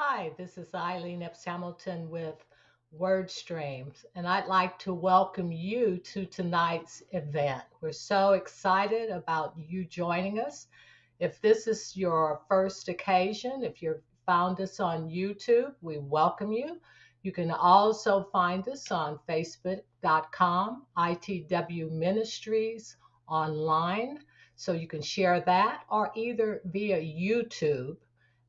Hi, this is Eileen Epps Hamilton with Word Streams, and I'd like to welcome you to tonight's event. We're so excited about you joining us. If this is your first occasion, if you found us on YouTube, we welcome you. You can also find us on Facebook.com, ITW Ministries online, so you can share that, or either via YouTube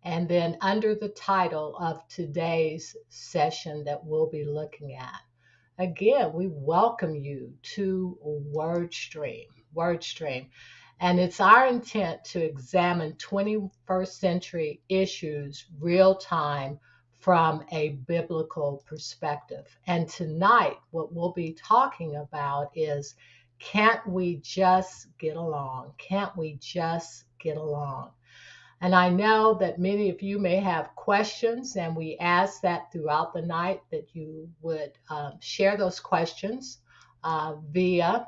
and then under the title of today's session that we'll be looking at. Again, we welcome you to WordStream. WordStream. And it's our intent to examine 21st century issues real time from a biblical perspective. And tonight, what we'll be talking about is, can't we just get along? Can't we just get along? And I know that many of you may have questions, and we ask that throughout the night that you would share those questions via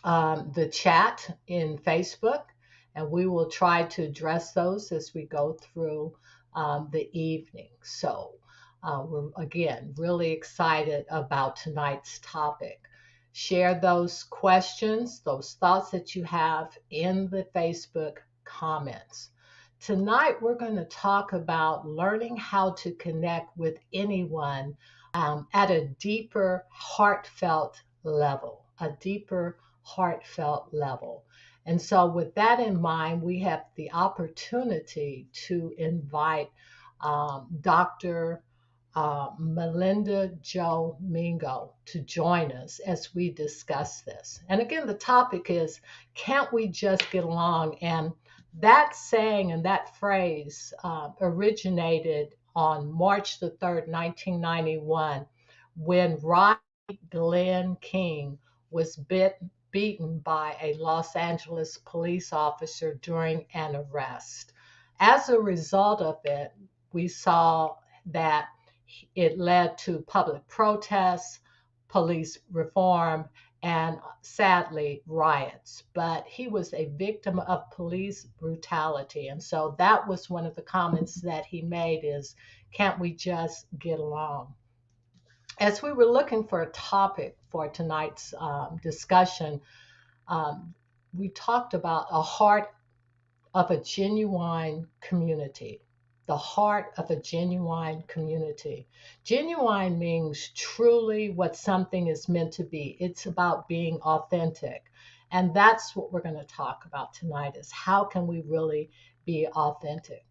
the chat in Facebook, and we will try to address those as we go through the evening. So we're, again, really excited about tonight's topic. Share those questions, those thoughts that you have in the Facebook comments. Tonight, we're going to talk about learning how to connect with anyone at a deeper, heartfelt level, a deeper, heartfelt level. And so, with that in mind, we have the opportunity to invite Dr. Melindajoy Mingo to join us as we discuss this. And again, the topic is, can't we just get along? And that saying and that phrase originated on March the 3rd, 1991, when Rodney Glenn King was beaten by a Los Angeles police officer during an arrest. As a result of it, we saw that it led to public protests, police reform, and sadly, riots. But he was a victim of police brutality. And so that was one of the comments that he made is, can't we just get along? As we were looking for a topic for tonight's discussion, um, we talked about a heart of a genuine community. The heart of a genuine community. Genuine means truly what something is meant to be. It's about being authentic. And that's what we're going to talk about tonight is, how can we really be authentic?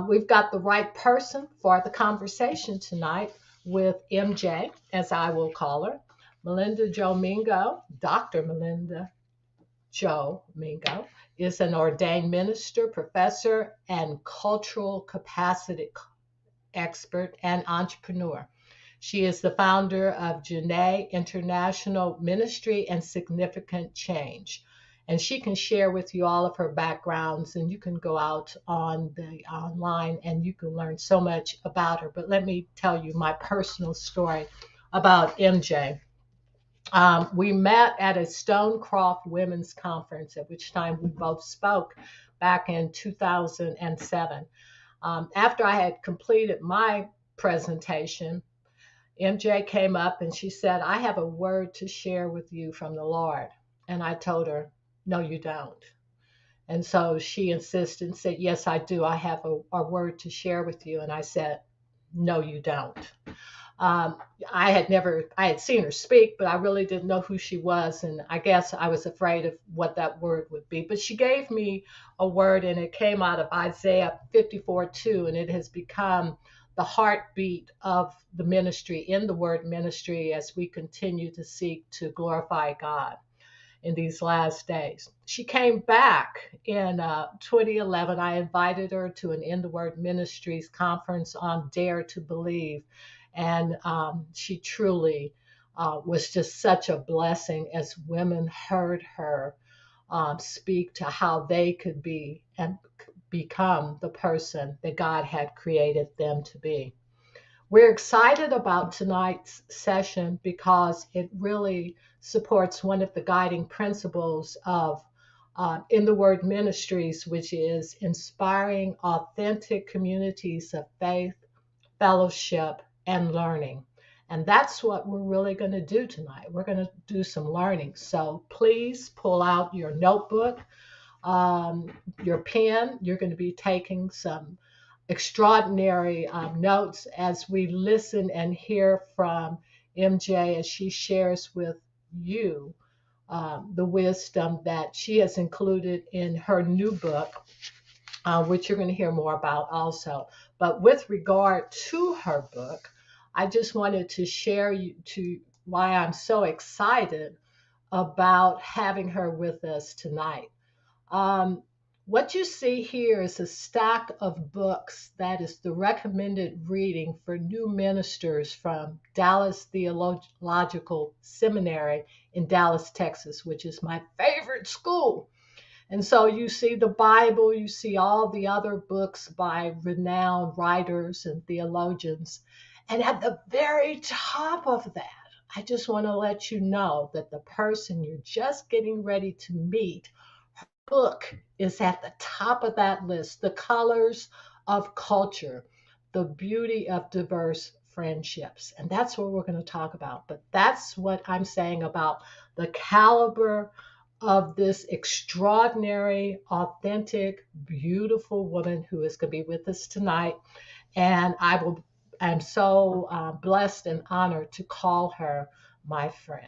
We've got the right person for the conversation tonight with MJ, as I will call her, Melindajoy Mingo, Dr. Melinda Joe Mingo is an ordained minister, professor, and cultural capacity expert and entrepreneur. She is the founder of Janae International Ministry and Significant Change. And she can share with you all of her backgrounds, and you can go out on the online and you can learn so much about her. But let me tell you my personal story about MJ. We met at a Stonecroft Women's Conference, at which time we both spoke back in 2007. After I had completed my presentation, MJ came up and she said, I have a word to share with you from the Lord. And I told her, no, you don't. And so she insisted and said, yes, I do. I have a word to share with you. And I said, no, you don't. Um, I had seen her speak, but I really didn't know who she was. And I guess I was afraid of what that word would be. But she gave me a word, and it came out of Isaiah 54:2, and it has become the heartbeat of the ministry, in the word ministry, as we continue to seek to glorify God in these last days. She came back in 2011. I invited her to an In the Word Ministries conference on Dare to Believe. And she truly was just such a blessing as women heard her speak to how they could be and become the person that God had created them to be. We're excited about tonight's session because it really supports one of the guiding principles of in the word ministries, which is inspiring authentic communities of faith, fellowship, and learning. And that's what we're really going to do tonight. We're going to do some learning. So please pull out your notebook, um, your pen. You're going to be taking some extraordinary notes as we listen and hear from MJ as she shares with you the wisdom that she has included in her new book, which you're going to hear more about also. But with regard to her book, I just wanted to share why I'm so excited about having her with us tonight. Um, what you see here is a stack of books that is the recommended reading for new ministers from Dallas Theological Seminary in Dallas, Texas, which is my favorite school. And so you see the Bible, you see all the other books by renowned writers and theologians. And at the very top of that, I just want to let you know that the person you're just getting ready to meet, book is at the top of that list. The Colors of Culture, the Beauty of Diverse Friendships. And that's what we're going to talk about. But that's what I'm saying about the caliber of this extraordinary, authentic, beautiful woman who is going to be with us tonight. And I'm so blessed and honored to call her my friend.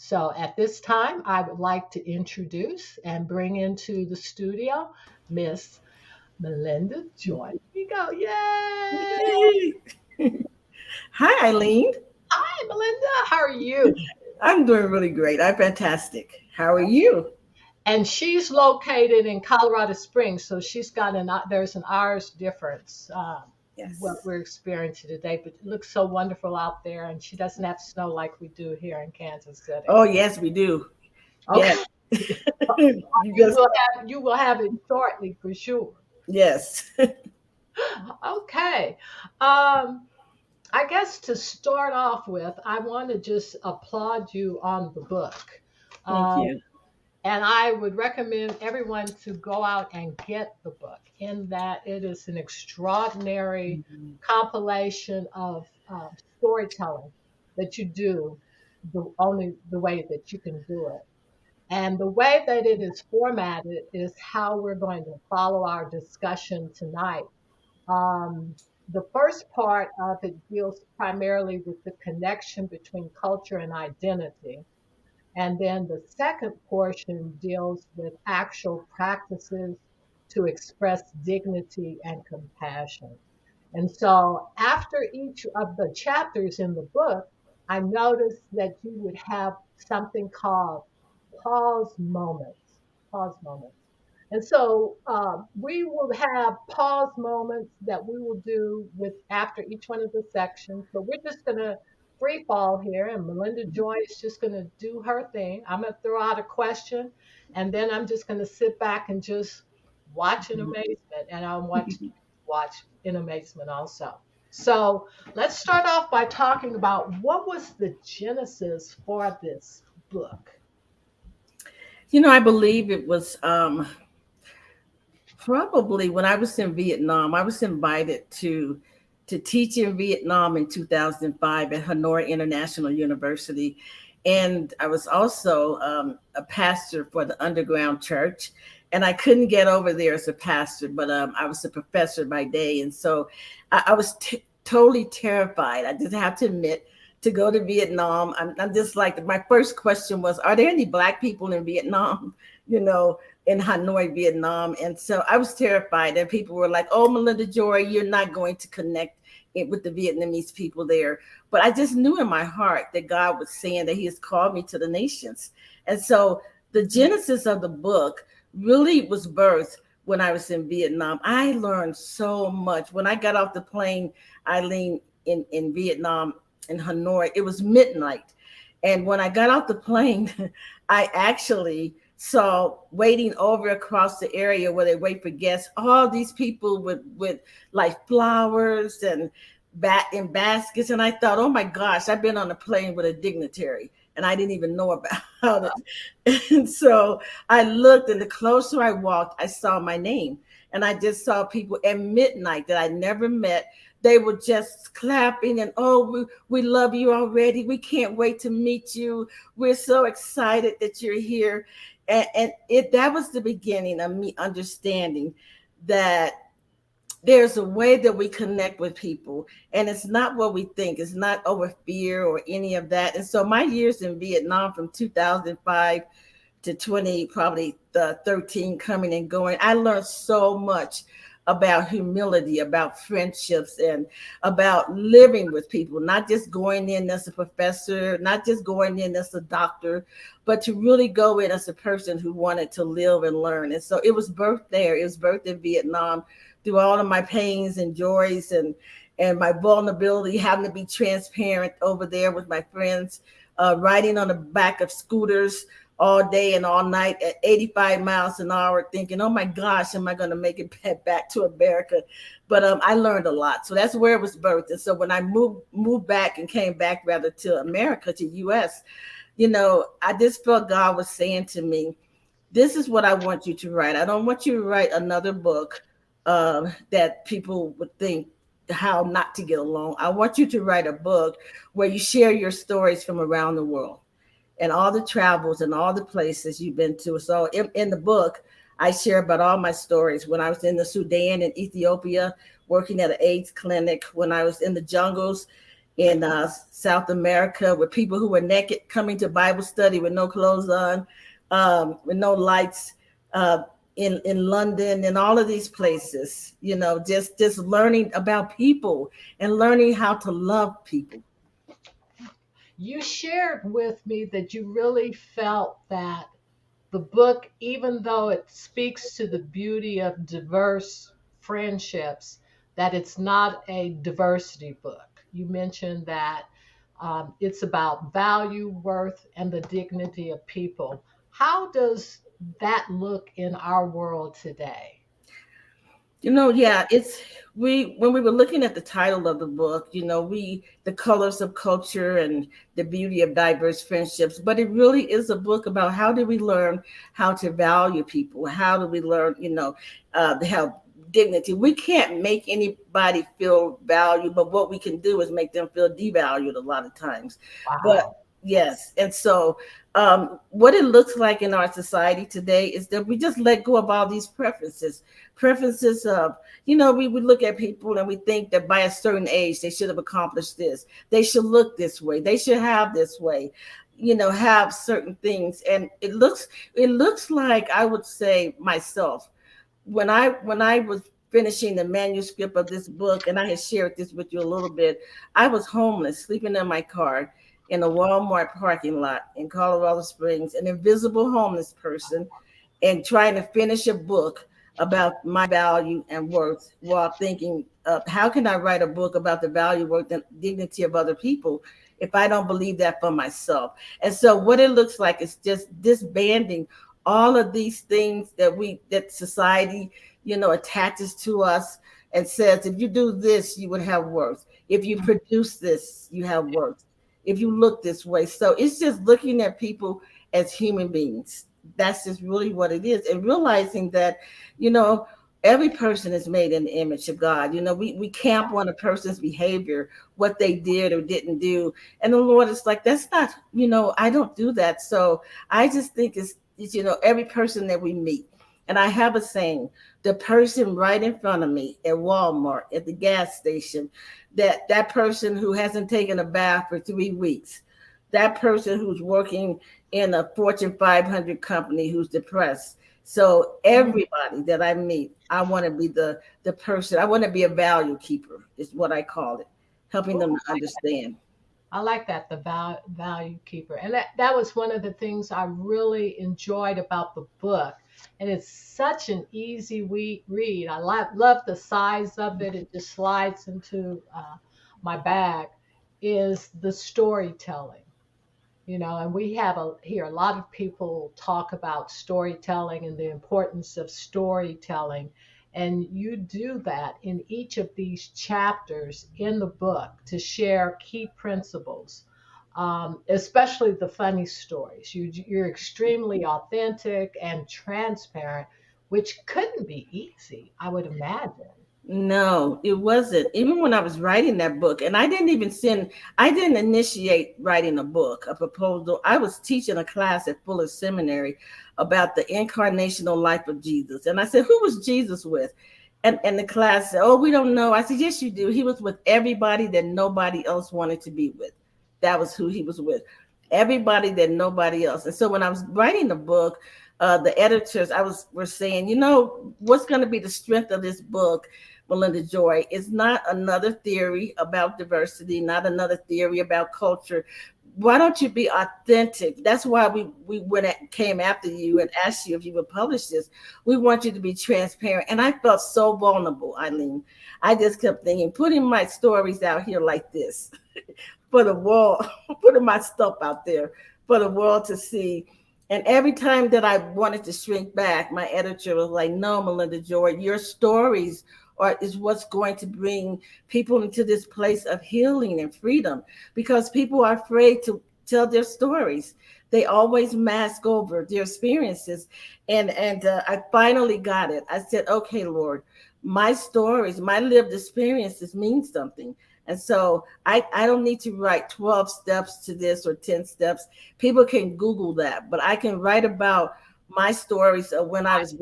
So at this time, I would like to introduce and bring into the studio Miss Melindajoy Mingo. Yay! Yay! Hi, Eileen. Hi, Melinda. How are you? I'm doing really great. I'm fantastic. How are you? And she's located in Colorado Springs, so there's an hour's difference. What Yes. we're experiencing today, but it looks so wonderful out there, and she doesn't have snow like we do here in Kansas City. Oh, yes, we do. Yes. Okay, You just, you will have it shortly for sure. yes. Okay. Um, I guess to start off with, I want to just applaud you on the book. Thank Um, you. and I would recommend everyone to go out and get the book, in that it is an extraordinary Mhm. compilation of storytelling that you do only the way that you can do it. And the way that it is formatted is how we're going to follow our discussion tonight. Um, the first part of it deals primarily with the connection between culture and identity. And then the second portion deals with actual practices to express dignity and compassion. And so after each of the chapters in the book, I noticed that you would have something called pause moments. Pause moments. And so we will have pause moments that we will do with after each one of the sections. So we're just going to free fall here, and Melinda Joy is just going to do her thing. I'm going to throw out a question, and then I'm just going to sit back and just watch in amazement. And I want you to watch in amazement also. So let's start off by talking about what was the genesis for this book. I believe it was probably when I was in Vietnam. I was invited to teach in Vietnam in 2005 at Hanoi International University, and I was also a pastor for the underground church. And I couldn't get over there as a pastor, but I was a professor by day, and so I was totally terrified. I just have to admit to go to Vietnam. I'm just like my first question was, "Are there any Black people in Vietnam?" You know, in Hanoi, Vietnam. And so I was terrified. And people were like, "Oh, Melindajoy, you're not going to connect it with the Vietnamese people there." But I just knew in my heart that God was saying that He has called me to the nations. And so the genesis of the book really was birthed when I was in Vietnam. I learned so much. When I got off the plane, Eileen, in Vietnam, in Hanoi, it was midnight. And when I got off the plane, I actually saw waiting over across the area where they wait for guests, all these people with like flowers and bat in baskets. And I thought, oh my gosh, I've been on a plane with a dignitary. and I didn't even know about it. And so I looked, and the closer I walked, I saw my name. And I just saw people at midnight that I never met. They were just clapping and, oh, we love you already. We can't wait to meet you. We're so excited that you're here. And it that was the beginning of me understanding that there's a way that we connect with people, and it's not what we think. It's not over fear or any of that. And so my years in Vietnam from 2005 to 20, probably the 13, coming and going, I learned so much about humility, about friendships, and about living with people, not just going in as a professor, not just going in as a doctor, but to really go in as a person who wanted to live and learn. And so it was birthed there. It was birthed in Vietnam through all of my pains and joys, and my vulnerability, having to be transparent over there with my friends, riding on the back of scooters all day and all night at 85 miles an hour, thinking, oh my gosh, am I going to make it back to America? But I learned a lot. So that's where it was birthed. And so when I moved back and came back rather to America, to US, I just felt God was saying to me, this is what I want you to write. I don't want you to write another book that people would think how not to get along. I want you to write a book where you share your stories from around the world and all the travels and all the places you've been to. So in the book, I share about all my stories when I was in the Sudan and Ethiopia, working at an AIDS clinic, when I was in the jungles in South America with people who were naked coming to Bible study with no clothes on, with no lights, in London and all of these places, just learning about people and learning how to love people. You shared with me that you really felt that the book, even though it speaks to the beauty of diverse friendships, that it's not a diversity book. You mentioned that it's about value, worth, and the dignity of people. How does that look in our world today? Yeah, it's we when we were looking at the title of the book, we the colors of culture and the beauty of diverse friendships, but it really is a book about how do we learn how to value people? How do we learn, to have dignity? We can't make anybody feel valued, but what we can do is make them feel devalued a lot of times. But Wow. yes, and so what it looks like in our society today is that we just let go of all these preferences of, we would look at people and we think that by a certain age they should have accomplished this, they should look this way, they should have this way, have certain things. And it looks like, I would say myself, when I was finishing the manuscript of this book, and I had shared this with you a little bit, I was homeless, sleeping in my car in a Walmart parking lot in Colorado Springs, an invisible homeless person, and trying to finish a book about my value and worth, while thinking, how can I write a book about the value, worth, and dignity of other people if I don't believe that for myself? And so what it looks like is just disbanding all of these things that society, attaches to us and says, if you do this, you would have worth. If you produce this, you have worth. If you look this way. So it's just looking at people as human beings. That's just really what it is. And realizing that, you know, every person is made in the image of God. We camp on a person's behavior, what they did or didn't do. And the Lord is like, that's not, I don't do that. So I just think it's every person that we meet. And I have a saying, the person right in front of me at Walmart, at the gas station, that person who hasn't taken a bath for 3 weeks, that person who's working in a Fortune 500 company who's depressed. So everybody that I meet, I want to be the person. I want to be a value keeper, is what I call it, helping them Oh, to understand. I like that, the value keeper. And that was one of the things I really enjoyed about the book. And it's such an easy read. I love the size of it. It just slides into my bag, is the storytelling. And we have here a lot of people talk about storytelling and the importance of storytelling. And you do that in each of these chapters in the book to share key principles especially the funny stories. You're extremely authentic and transparent, which couldn't be easy, I would imagine. No, it wasn't. Even when I was writing that book, and I didn't initiate writing a book, a proposal. I was teaching a class at Fuller Seminary about the incarnational life of Jesus. And I said, who was Jesus with? And the class said, oh, we don't know. I said, yes, you do. He was with everybody that nobody else wanted to be with. That was who he was with. Everybody that nobody else. And so when I was writing the book, the editors, were saying, what's going to be the strength of this book, Melindajoy, is not another theory about diversity, not another theory about culture. Why don't you be authentic? That's why came after you and asked you if you would publish this. We want you to be transparent. And I felt so vulnerable, Eileen. I just kept thinking, putting my stories out here like this for the world, putting my stuff out there for the world to see. And every time that I wanted to shrink back, my editor was like, no, Melindajoy, your stories is what's going to bring people into this place of healing and freedom, because people are afraid to tell their stories. They always mask over their experiences. And I finally got it. I said, okay, Lord, my stories, my lived experiences mean something. And so I don't need to write 12 steps to this or 10 steps. People can Google that, but I can write about my stories of when I was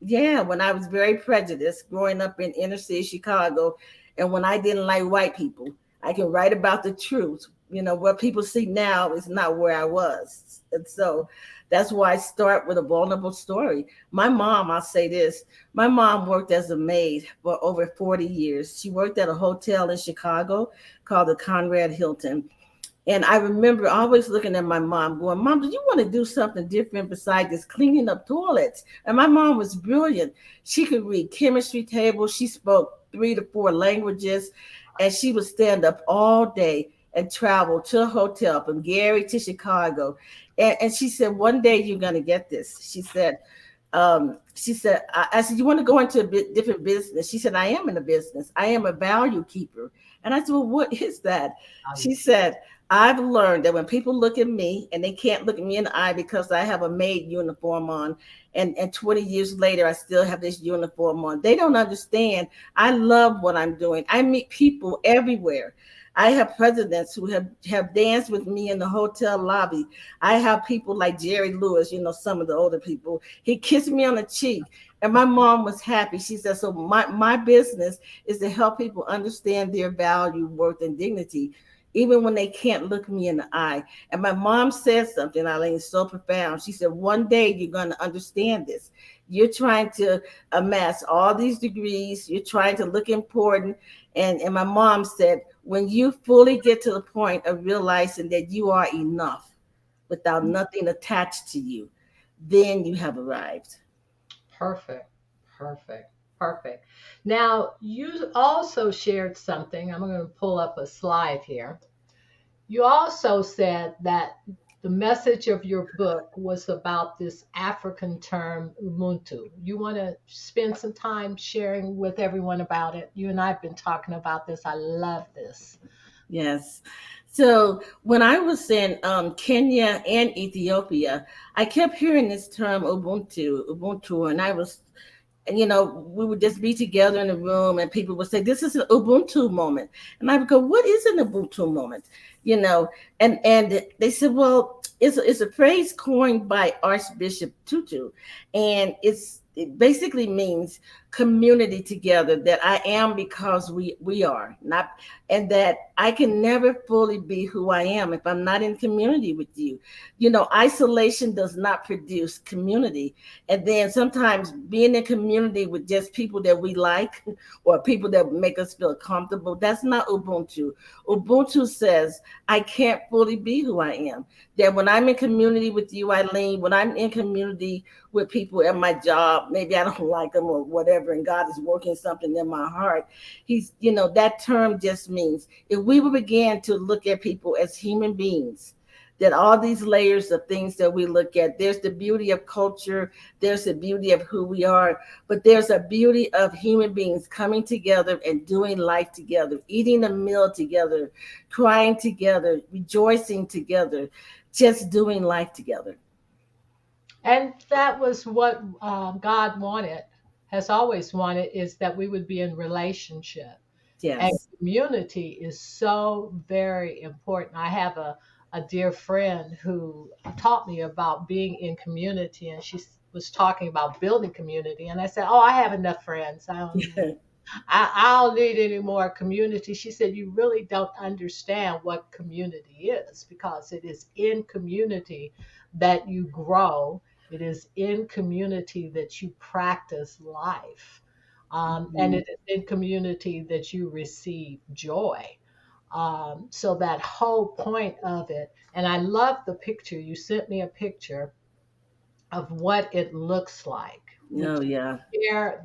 when I was very prejudiced growing up in inner city Chicago, and when I didn't like white people. I can write about the truth. What people see now is not where I was. And so that's why I start with a vulnerable story. My mom, I'll say this, my mom worked as a maid for over 40 years. She worked at a hotel in Chicago called the Conrad Hilton. And I remember always looking at my mom going, Mom, do you want to do something different besides just cleaning up toilets? And my mom was brilliant. She could read chemistry tables. She spoke 3 to 4 languages, and she would stand up all day and travel to a hotel from Gary to Chicago. And she said, one day you're going to get this. I said, you want to go into a different business? She said, I am in a business. I am a value keeper. And I said, well, what is that? She said, I've learned that when people look at me and they can't look at me in the eye because I have a maid uniform on, and 20 years later, I still have this uniform on. They don't understand. I love what I'm doing. I meet people everywhere. I have presidents who have danced with me in the hotel lobby. I have people like Jerry Lewis, some of the older people. He kissed me on the cheek, and my mom was happy. She said, so my business is to help people understand their value, worth, and dignity, even when they can't look me in the eye. And my mom said something, Eileen, so profound. She said, one day you're going to understand this. You're trying to amass all these degrees. You're trying to look important. And my mom said, when you fully get to the point of realizing that you are enough without nothing attached to you, then you have arrived. Perfect, perfect, perfect. Now, you also shared something. I'm going to pull up a slide here. You also said that the message of your book was about this African term, Ubuntu. You want to spend some time sharing with everyone about it? You and I have been talking about this. I love this. Yes. So when I was in Kenya and Ethiopia, I kept hearing this term Ubuntu, and I was, and we would just be together in a room, and people would say, "This is an Ubuntu moment," and I would go, "What is an Ubuntu moment?" And they said, "Well, it's a phrase coined by Archbishop Tutu, and it basically means community together, that I am because we are not, and that I can never fully be who I am if I'm not in community with you. Isolation does not produce community. And then sometimes being in community with just people that we like or people that make us feel comfortable, that's not Ubuntu. Ubuntu says I can't fully be who I am. That when I'm in community with you, Eileen, when I'm in community with people at my job, maybe I don't like them or whatever, and God is working something in my heart. That term just means if we would begin to look at people as human beings, that all these layers of things that we look at, there's the beauty of culture, there's the beauty of who we are, but there's a beauty of human beings coming together and doing life together, eating a meal together, crying together, rejoicing together, just doing life together. And that was what God wanted, has always wanted, is that we would be in relationship. And Yes. community is so very important. I have a dear friend who taught me about being in community, and she was talking about building community. And I said, "Oh, I have enough friends. I don't need any more community." She said, "You really don't understand what community is, because it is in community that you grow. It is in community that you practice life. And Mhm. it is in community that you receive joy." So that whole point of it, and I love the picture. You sent me a picture of what it looks like. Would Oh, yeah. you share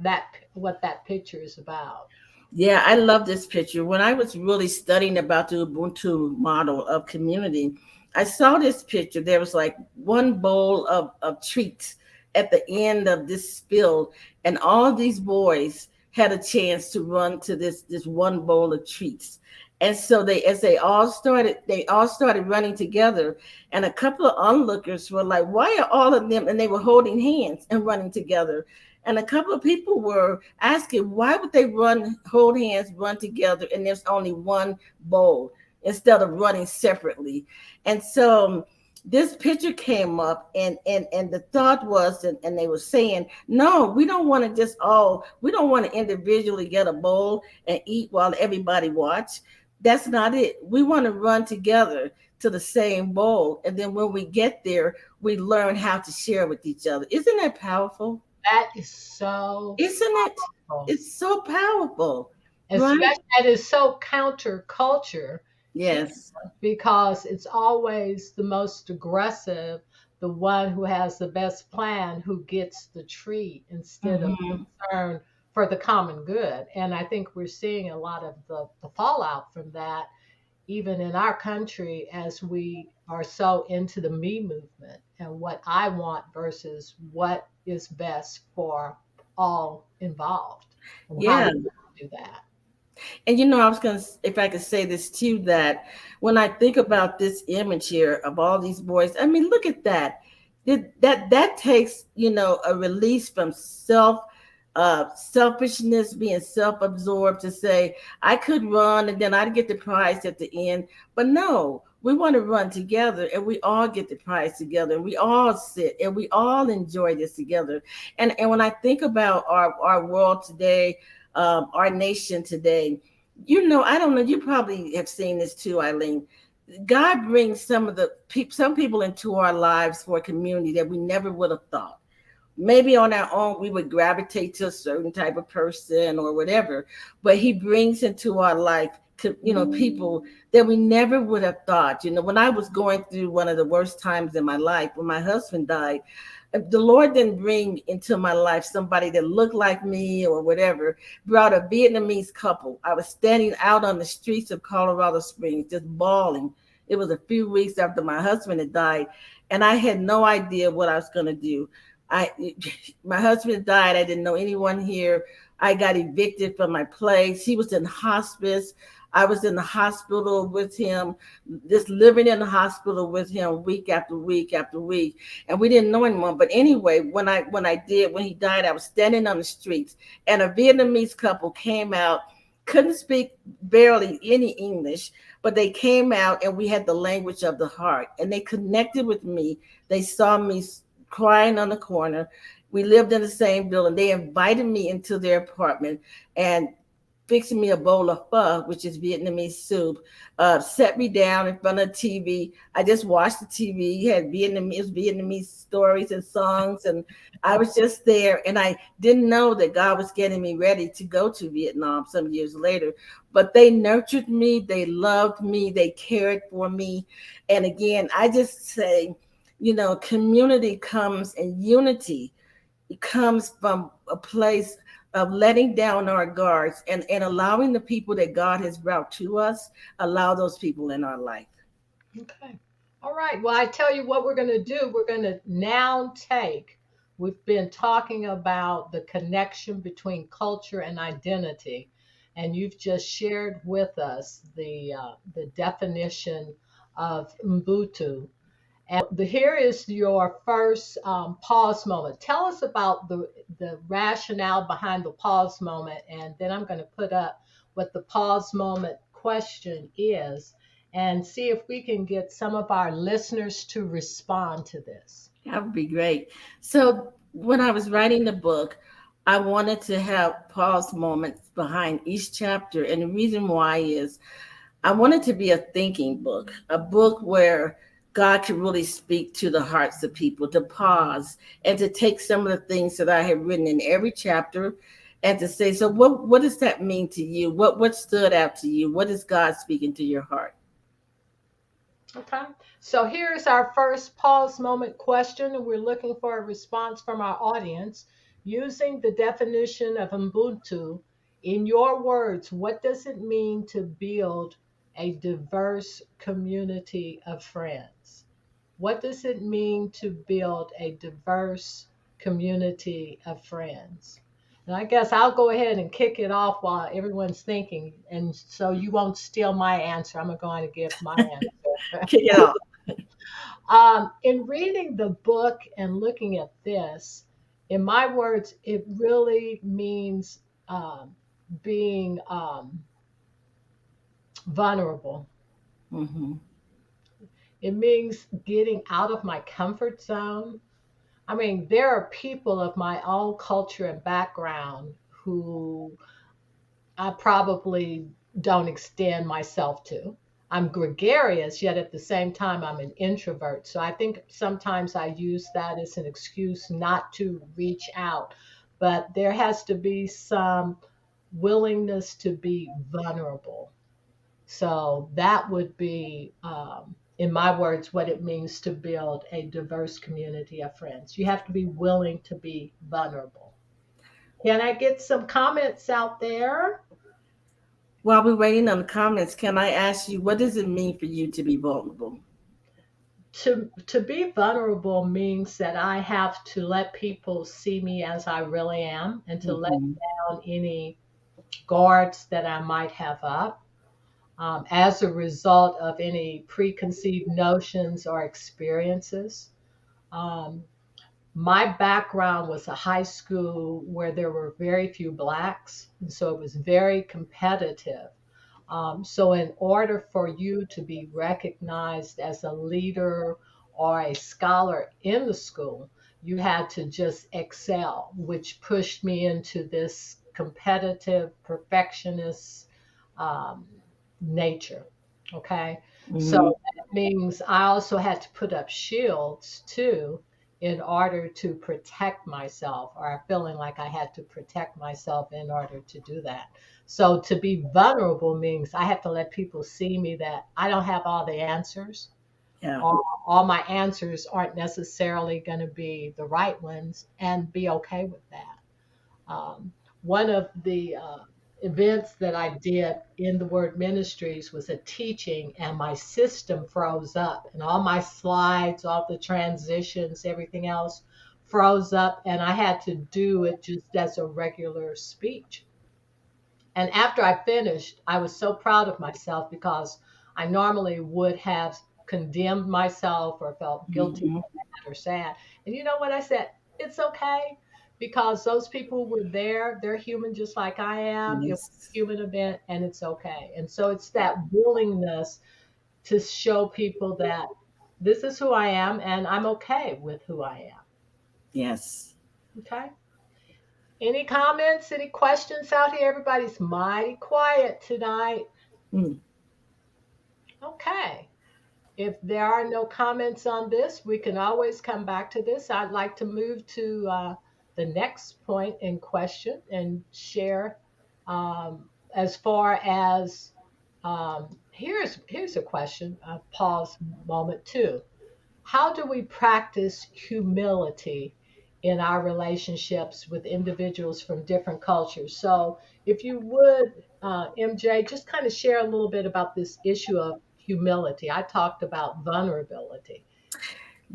what that picture is about? Yeah, I love this picture. When I was really studying about the Ubuntu model of community, I saw this picture. There was like one bowl of treats at the end of this spill, and all these boys had a chance to run to this one bowl of treats. And so they all started running together. And a couple of onlookers were like, "Why are all of them?" And they were holding hands and running together. And a couple of people were asking, why would they hold hands, run together, and there's only one bowl instead of running separately? And so this picture came up, and the thought was, and they were saying, no, we don't want to individually get a bowl and eat while everybody watch. That's not it. We want to run together to the same bowl, and then when we get there, we learn how to share with each other. Isn't that powerful? That is so Isn't it? powerful. It's so powerful, right? Especially, it is so counterculture here, Yes. because it's always the most aggressive, the one who has the best plan, who gets the treat, instead of Hmm. concern for the common good. And I think we're seeing a lot of the fallout from that, even in our country, as we are so into the me movement and what I want versus what is best for all involved. And how Yeah. do we do that? And I was going to, if I could say this too, that when I think about this image here of all these boys, I mean, look at that. That takes, a release from selfishness, being self-absorbed, to say, I could run and then I'd get the prize at the end. But no, we want to run together and we all get the prize together and we all sit and we all enjoy this together. And when I think about our world today, our nation today, I don't know, you probably have seen this too, Eileen. God brings some people into our lives for a community that we never would have thought. Maybe on our own we would gravitate to a certain type of person or whatever, but he brings into our life, people that we never would have thought. When I was going through one of the worst times in my life, when my husband died, the Lord didn't bring into my life somebody that looked like me or whatever. Brought a Vietnamese couple. I was standing out on the streets of Colorado Springs just bawling. It was a few weeks after my husband had died, and I had no idea what I was going to do. I My husband died. I didn't know anyone here. I got evicted from my place. He was in hospice. I was in the hospital with him, just living in the hospital with him week after week after week, and we didn't know anyone. But anyway, when he died, I was standing on the streets, and a Vietnamese couple came out, couldn't speak barely any English, but they came out and we had the language of the heart, and they connected with me. They saw me crying on the corner. We lived in the same building. They invited me into their apartment and fixing me a bowl of pho, which is Vietnamese soup, set me down in front of the TV. I just watched the TV. He had Vietnamese stories and songs, and I was just there. And I didn't know that God was getting me ready to go to Vietnam some years later. But they nurtured me, they loved me, they cared for me. And again, I just say, community comes and unity. It comes from a place of letting down our guards and allowing the people that God has brought to us, allow those people in our life. Okay. All right. Well, I tell you what we're going to do. We're going to now take, we've been talking about the connection between culture and identity, and you've just shared with us the definition of Ubuntu. Here is your first pause moment. Tell us about the rationale behind the pause moment, and then I'm going to put up what the pause moment question is and see if we can get some of our listeners to respond to this. That would be great. So when I was writing the book, I wanted to have pause moments behind each chapter. And the reason why is I want it to be a thinking book, a book where God can really speak to the hearts of people, to pause and to take some of the things that I have written in every chapter and to say, so what does that mean to you? What stood out to you? What is God speaking to your heart? Okay. So here's our first pause moment question, and we're looking for a response from our audience. Using the definition of Ubuntu, in your words, what does it mean to build a diverse community of friends? What does it mean to build a diverse community of friends? And I guess I'll go ahead and kick it off while everyone's thinking. And so you won't steal my answer. I'm going to give my answer. Kick it off. In reading the book and looking at this, in my words, it really means being vulnerable. Mm-hmm. It means getting out of my comfort zone. I mean, there are people of my own culture and background who I probably don't extend myself to. I'm gregarious, yet at the same time, I'm an introvert. So I think sometimes I use that as an excuse not to reach out. But there has to be some willingness to be vulnerable. So that would be, in my words, what it means to build a diverse community of friends. You have to be willing to be vulnerable. Can I get some comments out there? While we're waiting on the comments, can I ask you, what does it mean for you to be vulnerable? To be vulnerable means that I have to let people see me as I really am and to let Mm-hmm. down any guards that I might have up as a result of any preconceived notions or experiences. Um, my background was a high school where there were very few blacks, and so it was very competitive. So, in order for you to be recognized as a leader or a scholar in the school, you had to just excel, which pushed me into this competitive, perfectionist um, nature. Okay. So Mm-hmm. that means I also had to put up shields too in order to protect myself, or feeling like I had to protect myself in order to do that. So to be vulnerable means I have to let people see me that I don't have all the answers. Yeah. All my answers aren't necessarily going to be the right ones, and be okay with that. One of the events that I did in the Word Ministries was a teaching, and my system froze up, and all my slides, all the transitions, everything else froze up, and I had to do it just as a regular speech. And after I finished, I was so proud of myself because I normally would have condemned myself or felt guilty Mm-hmm. or sad. And you know what I said? It's okay because those people were there. They're human just like I am. It was a Yes. human event and it's okay. And so it's that willingness to show people that this is who I am and I'm okay with who I am. Yes. Okay. Any comments, any questions out here? Everybody's mighty quiet tonight. Mm. Okay. If there are no comments on this, we can always come back to this. I'd like to move to the next point in question and share as far as here's a question, a pause moment too. How do we practice humility in our relationships with individuals from different cultures? So, if you would, MJ, just kind of share a little bit about this issue of humility. I talked about vulnerability.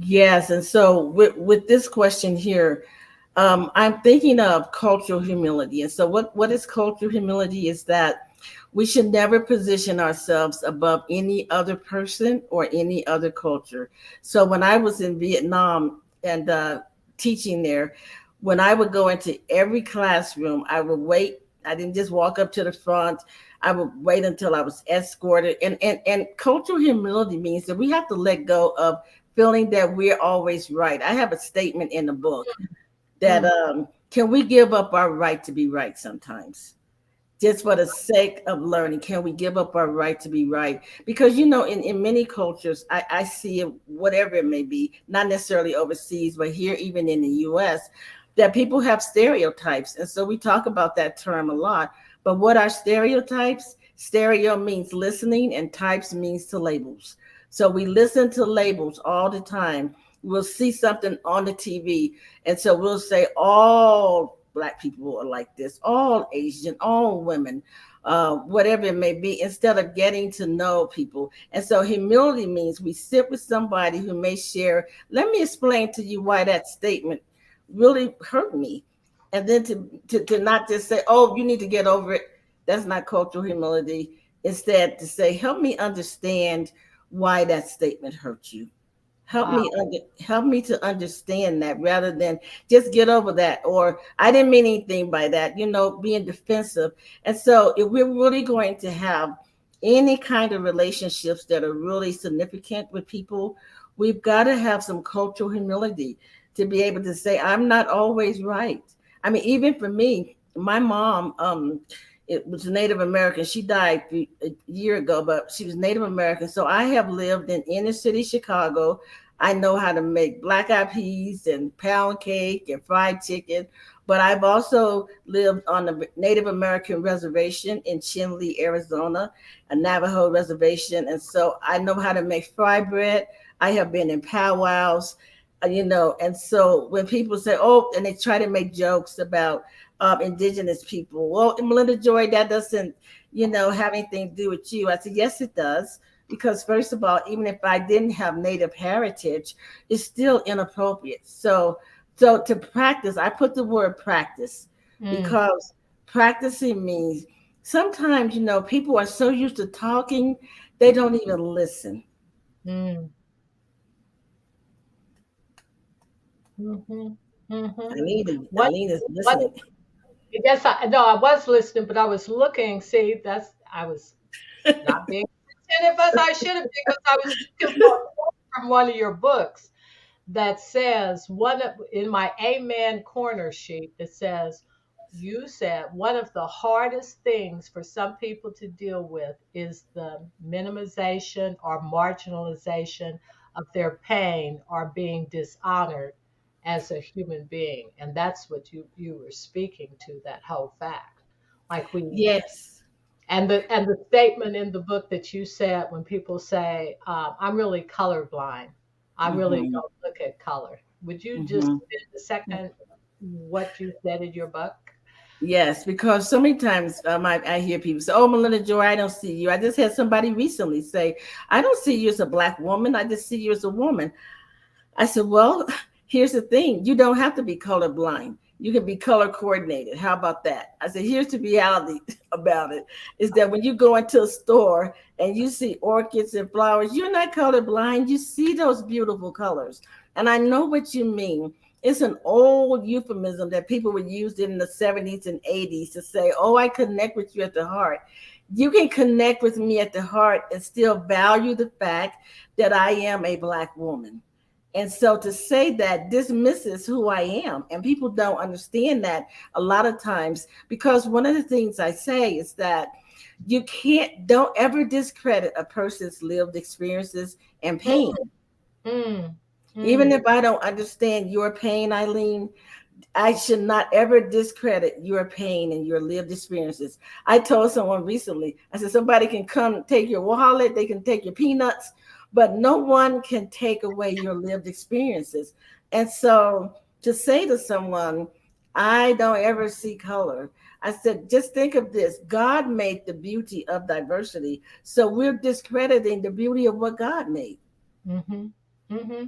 Yes, and so with this question here, I'm thinking of cultural humility. And so, what is cultural humility? Is that we should never position ourselves above any other person or any other culture. So, when I was in Vietnam and teaching there, when I would go into every classroom, I would wait. I didn't just walk up to the front. I would wait until I was escorted. And cultural humility means that we have to let go of feeling that we're always right. I have a statement in the book that Mm, can we give up our right to be right sometimes, just for the sake of learning? Can we give up our right to be right? Because in many cultures, I see it, whatever it may be, not necessarily overseas, but here, even in the US, that people have stereotypes. And so we talk about that term a lot. But what are stereotypes? Stereo means listening, and types means to labels. So we listen to labels all the time. We'll see something on the TV, and so we'll say all Black people are like this, all Asian, all women, whatever it may be, instead of getting to know people. And so humility means we sit with somebody who may share, let me explain to you why that statement really hurt me. And then to not just say, oh, you need to get over it. That's not cultural humility. Instead, to say, help me understand why that statement hurt you. wow. Help me to understand that, rather than just get over that, or I didn't mean anything by that, being defensive. And so if we're really going to have any kind of relationships that are really significant with people, we've got to have some cultural humility to be able to say, I'm not always right. I mean, even for me, my mom, it was Native American. She died a year ago, but she was Native American. So I have lived in inner city Chicago. I know how to make black eyed peas and pound cake and fried chicken. But I've also lived on a Native American reservation in Chinle, Arizona, a Navajo reservation. And so I know how to make fry bread. I have been in powwows, and so when people say, oh, and they try to make jokes about indigenous people, well, Melindajoy, that doesn't, have anything to do with you. I said, yes, it does. Because first of all, even if I didn't have Native heritage, it's still inappropriate. So to practice, I put the word practice, Mm, because practicing means sometimes, people are so used to talking, they don't even listen. mm, mhm, mhm. What Eileen is what listening. yes, I no, I was listening, but I was looking. See, I was not being attentive as I should have, because I was looking for a quote from one of your books that says, in my Amen corner sheet, it says, you said one of the hardest things for some people to deal with is the minimization or marginalization of their pain or being dishonored as a human being. And that's what you were speaking to, that whole fact. Like we Yes. and the statement in the book that you said, when people say, I'm really colorblind, I really Hmm. don't look at color. Would you just Hmm. spend a second what you said in your book? Yes, because so many times I hear people say, "Oh, Melinda Joy, I don't see you." I just had somebody recently say, "I don't see you as a black woman. I just see you as a woman." I said, well, here's the thing. You don't have to be colorblind. You can be color coordinated. How about that? I said, here's the reality about it, is that when you go into a store and you see orchids and flowers, you're not colorblind. You see those beautiful colors. And I know what you mean. It's an old euphemism that people would use in the 70s and 80s to say, oh, I connect with you at the heart. You can connect with me at the heart and still value the fact that I am a black woman. And so to say that dismisses who I am, and people don't understand that a lot of times, because one of the things I say is that don't ever discredit a person's lived experiences and pain. Mm, mm, Even mm, if I don't understand your pain, Eileen, I should not ever discredit your pain and your lived experiences. I told someone recently, I said, somebody can come take your wallet, they can take your peanuts, but no one can take away your lived experiences. And so to say to someone, I don't ever see color. I said, just think of this. God made the beauty of diversity. So we're discrediting the beauty of what God made. Mm-hmm. Mm-hmm.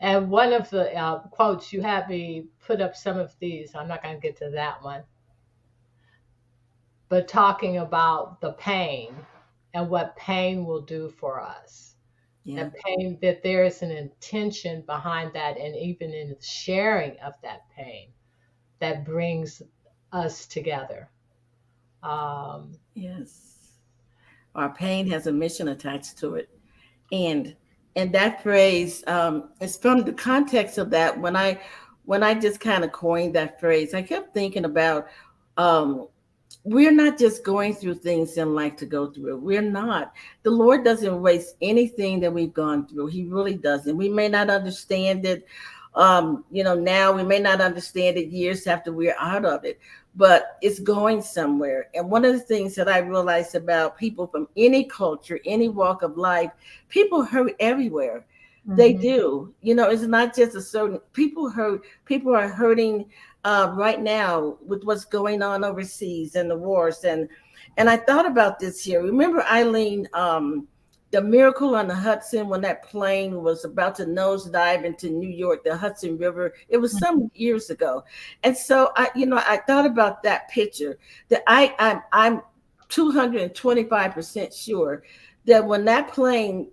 And one of the quotes you had me put up some of these. I'm not going to get to that one, but talking about the pain and what pain will do for us. Yeah. That pain, that there is an intention behind that, and even in the sharing of that pain that brings us together. Um, Yes. Our pain has a mission attached to it. And that phrase is from the context of that. When I just kind of coined that phrase, I kept thinking about um, we're not just going through things in life to go through. We're not. The Lord doesn't waste anything that we've gone through. He really doesn't. We may not understand it, now we may not understand it years after we're out of it, but it's going somewhere. And one of the things that I realized about people from any culture, any walk of life, people hurt everywhere. They mhm, do. It's not just a certain people hurt. People are hurting right now with what's going on overseas and the wars. And I thought about this here. Remember, Eileen, the miracle on the Hudson when that plane was about to nosedive into New York, the Hudson River. It was mhm, some years ago, and so I thought about that picture. That I'm 225% sure that when that plane,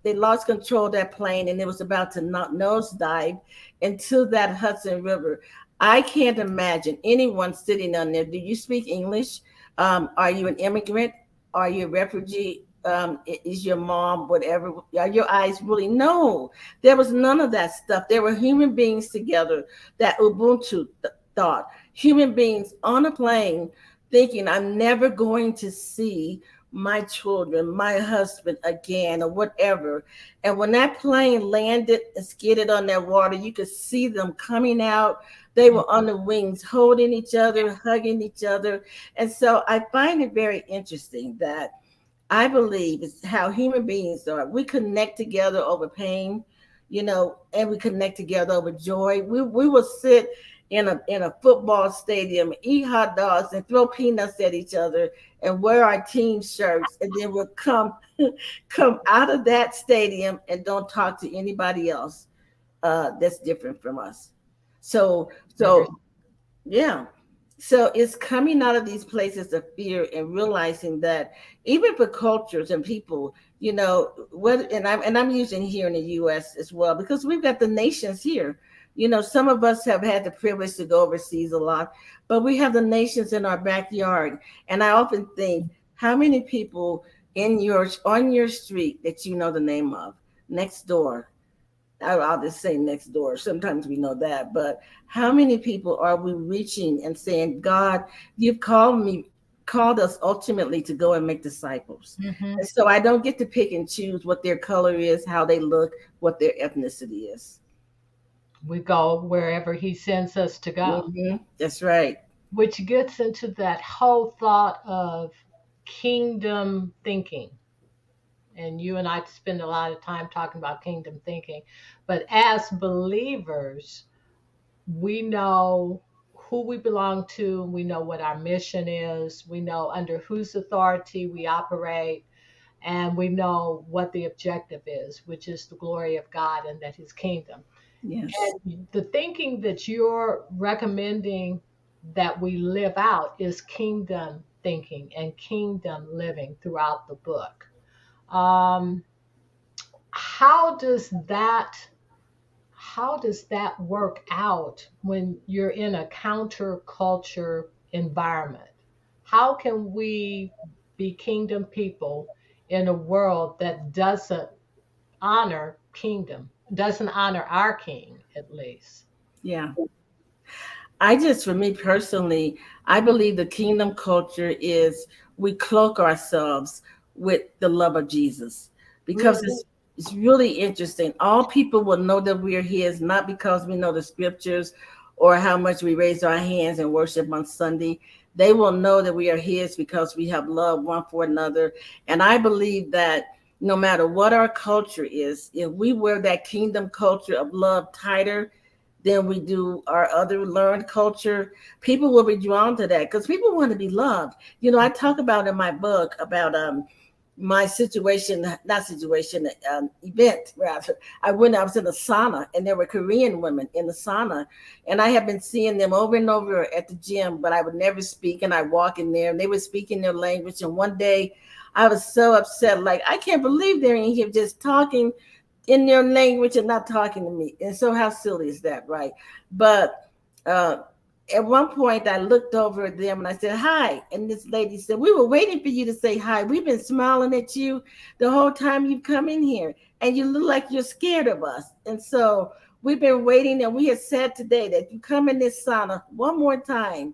they lost control of that plane and it was about to not nosedive into that Hudson River, I can't imagine anyone sitting on there. Do you speak English? Are you an immigrant? Are you a refugee? Is your mom whatever? Are your eyes really? No, there was none of that stuff. There were human beings together. That Ubuntu thought. Human beings on a plane thinking, I'm never going to see my children, my husband again, or whatever. And when that plane landed and skidded on that water, you could see them coming out. They were on the wings, holding each other, hugging each other. And so I find it very interesting that I believe it's how human beings are. We connect together over pain, and we connect together over joy. We will sit in a football stadium, eat hot dogs, and throw peanuts at each other, and wear our team shirts, and then we'll come out of that stadium and don't talk to anybody else that's different from us. So never. so yeah. So it's coming out of these places of fear and realizing that even for cultures and people, what and I'm using here in the US as well, because we've got the nations here. Some of us have had the privilege to go overseas a lot, but we have the nations in our backyard. And I often think, how many people on your street that you know the name of, next door, I'll just say next door. Sometimes we know that, but how many people are we reaching and saying, God, you've called us ultimately to go and make disciples. Mhm. And so I don't get to pick and choose what their color is, how they look, what their ethnicity is. We go wherever he sends us to go, That's right. which gets into that whole thought of kingdom thinking. And you and I spend a lot of time talking about kingdom thinking. But as believers, we know who we belong to, we know what our mission is, we know under whose authority we operate, and we know what the objective is, which is the glory of God and that his kingdom. Yes. And the thinking that you're recommending that we live out is kingdom thinking and kingdom living throughout the book. Um, how does that how does that work out when you're in a counterculture environment? How can we be kingdom people in a world that doesn't honor kingdom, doesn't honor our king at least? Yeah. For me personally, I believe the kingdom culture is we cloak ourselves with the love of Jesus, because Mhm. it's really interesting. All people will know that we are his, not because we know the scriptures or how much we raise our hands and worship on Sunday. They will know that we are his because we have love one for another. And I believe that no matter what our culture is, if we wear that kingdom culture of love tighter, than we do our other learned culture, people will be drawn to that because people want to be loved. I talk about in my book about my situation, not situation, event rather. I was in a sauna and there were Korean women in the sauna, and I have been seeing them over and over at the gym, but I would never speak. And I walk in there and they were speaking their language. And one day I was so upset, like, I can't believe they're in here just talking in their language and not talking to me. And so how silly is that, right? But uh, at one point I looked over at them and I said, hi. And this lady said, we were waiting for you to say hi. We've been smiling at you the whole time you've come in here. And you look like you're scared of us. And so we've been waiting, and we had said today that you come in this sauna one more time,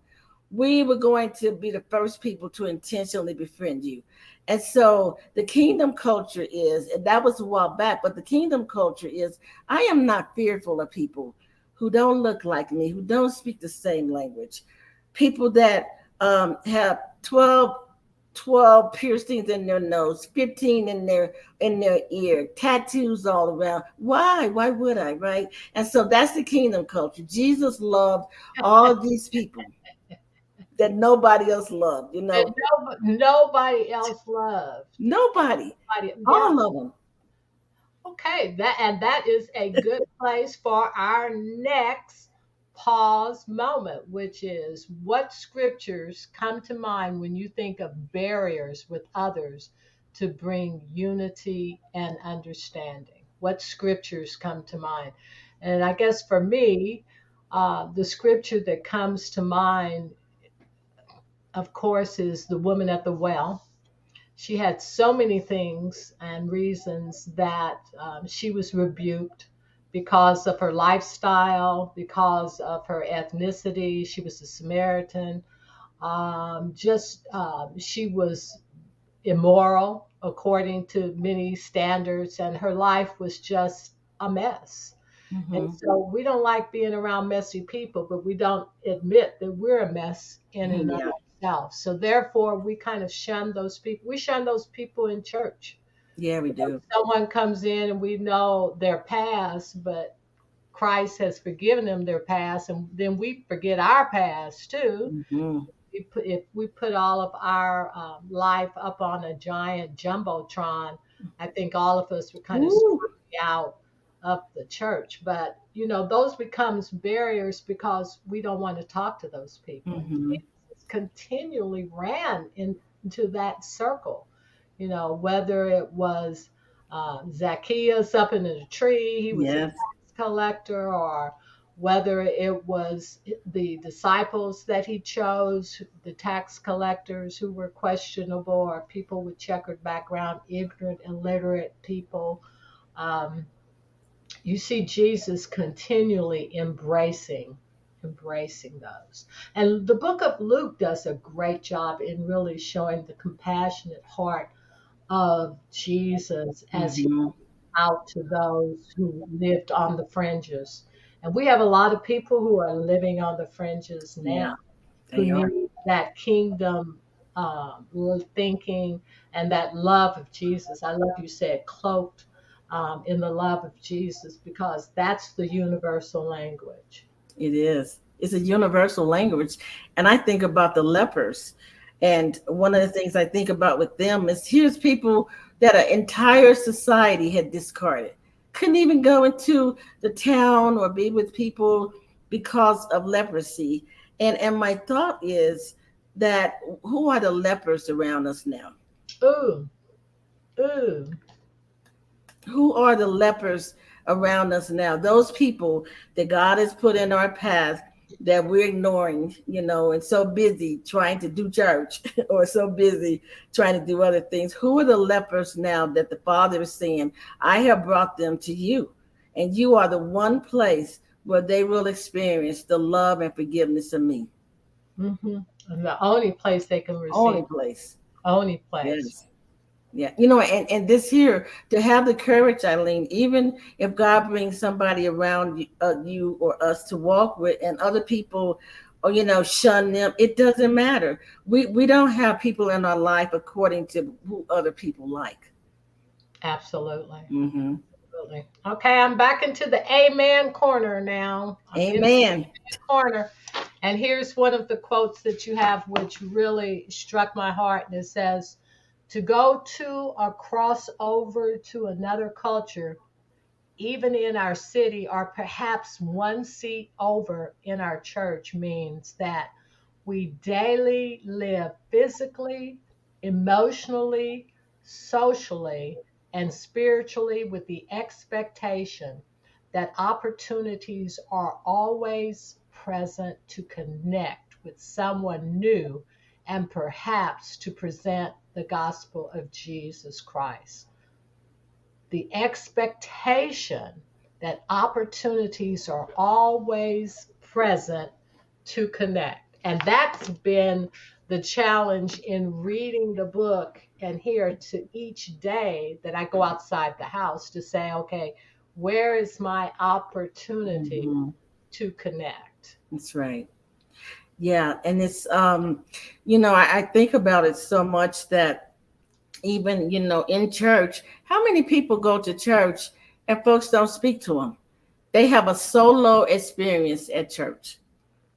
we were going to be the first people to intentionally befriend you. And so the kingdom culture is, and that was a while back, but the kingdom culture is, I am not fearful of people who don't look like me, who don't speak the same language, people that have 12 piercings in their nose, 15 in their ear, tattoos all around. Why would I, right? And so that's the kingdom culture. Jesus loved all these people that nobody else loved, And nobody else loved. nobody, Yeah. all of them. Okay, that is a good place for our next pause moment, which is what scriptures come to mind when you think of barriers with others to bring unity and understanding? What scriptures come to mind? And I guess for me, the scripture that comes to mind, of course, is the woman at the well. She had so many things and reasons that she was rebuked because of her lifestyle, because of her ethnicity. She was a Samaritan. She was immoral according to many standards, and her life was just a mess. And Hmm. so we don't like being around messy people, but we don't admit that we're a mess in and of Yeah, ourselves. So therefore, we kind of shun those people. We shun those people in church. yeah, we do. Someone comes in and we know their past, but Christ has forgiven them their past, and then we forget our past too. Hmm. If we put all of our life up on a giant jumbotron, I think all of us would kind of Ooh. stray out of the church. But those becomes barriers because we don't want to talk to those people. And Hmm. Jesus continually ran into that circle. Whether it was Zacchaeus up in the tree, he was a Yes. tax collector, or whether it was the disciples that he chose, the tax collectors who were questionable, or people with checkered background, ignorant, illiterate people. Um, you see Jesus continually embracing those. And the book of Luke does a great job in really showing the compassionate heart of Jesus as he Hmm. out to those who lived on the fringes. And we have a lot of people who are living on the fringes now Yeah, who they are. need that kingdom thinking and that love of Jesus. I love you said cloaked in the love of Jesus because that's the universal language. It is. It's a universal language. And I think about the lepers. And one of the things I think about with them is here's people that an entire society had discarded. Couldn't even go into the town or be with people because of leprosy. And my thought is that who are the lepers around us now? Ooh, ooh. Who are the lepers around us now? Those people that God has put in our path that we're ignoring, and so busy trying to do church or so busy trying to do other things. Who are the lepers now that the Father is saying, I have brought them to you, and you are the one place where they will experience the love and forgiveness of me? Hmm. And the only place they can receive, Only place. only place. Yes. Yeah, and this here to have the courage, Eileen, even if God brings somebody around you or us to walk with, and other people, or shun them, it doesn't matter. We don't have people in our life according to who other people like. Absolutely. Hmm. Absolutely. Okay, I'm back into the amen corner now. I'm in Amen. the corner. And here's one of the quotes that you have, which really struck my heart. And it says, to go to or cross over to another culture, even in our city, or perhaps one seat over in our church, means that we daily live physically, emotionally, socially, and spiritually with the expectation that opportunities are always present to connect with someone new and perhaps to present the gospel of Jesus Christ. The expectation that opportunities are always present to connect. And that's been the challenge in reading the book and here to each day that I go outside the house to say, okay, where is my opportunity Mhm. to connect? That's right. Yeah, and it's I think about it so much that even in church, how many people go to church and folks don't speak to them? They have a solo experience at church.